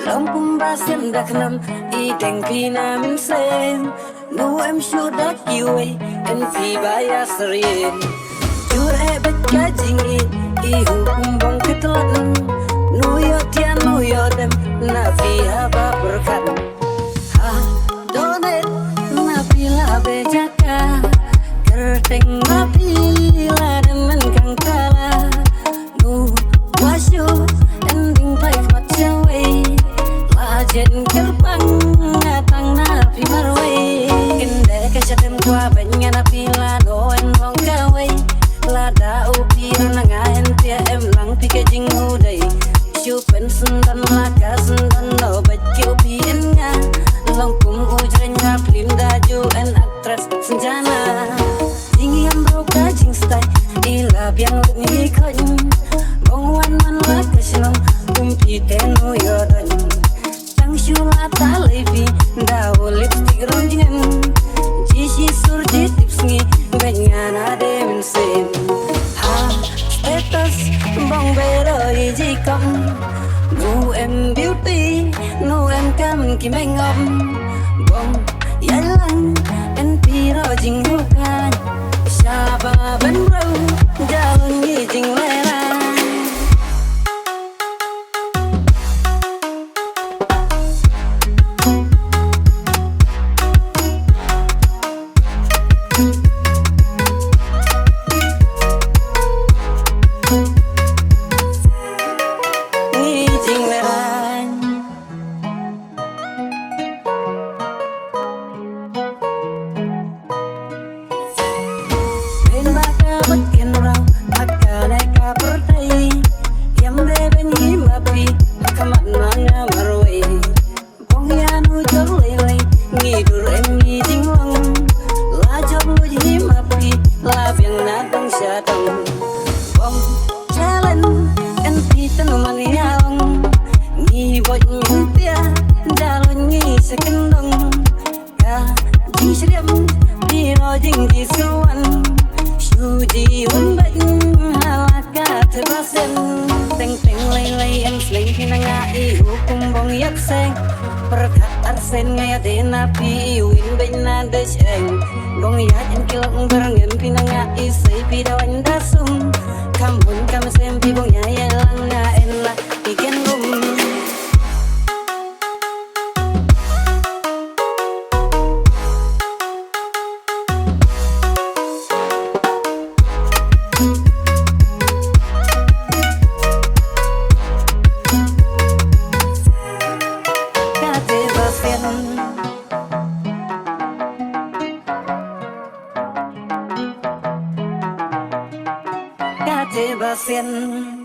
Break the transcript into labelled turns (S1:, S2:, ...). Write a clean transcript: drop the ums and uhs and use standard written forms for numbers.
S1: lòng cùng ba xem đặc năm y thành phi nam sen nu em should that you way and phi baya serien jure bet ka jingi I hukum bong ketlan nu yo tian nu yo dem na phi haba berkat ha donet na phi la bejaka kerteng na phi la demen kang kala nu wasyo ending life macaway lajen gerbang ngatang na phi marway kende kechatem kwa benya na phi la doen wong kaway la da upi na ngaen tia em lang pi ke jing hu dai chu pen sundan la ka sundan no bet ke upi en nga long kum u jrenya plim da ju en actress senjana jingi am bro ka jing style ila biang ni khon bong wan man la ka shlong kum pi te no yo dan tang shu la ta le vi da o lipstick ron jingen ji shi sur ji tips ngi benya na de min sen ha status bong be rồi ji kom nu em beauty nu em cam ki meng om bong ya lang en pi ro jing hu kan sha ba ben ro jalan ni jing le la sen ngay de na pi win ben na de cheng gong ya en kilong barang em pinanga I sei pi da wan da sum kam bun kam sem pi bong ya ya lang na en la iken gum Te va siendo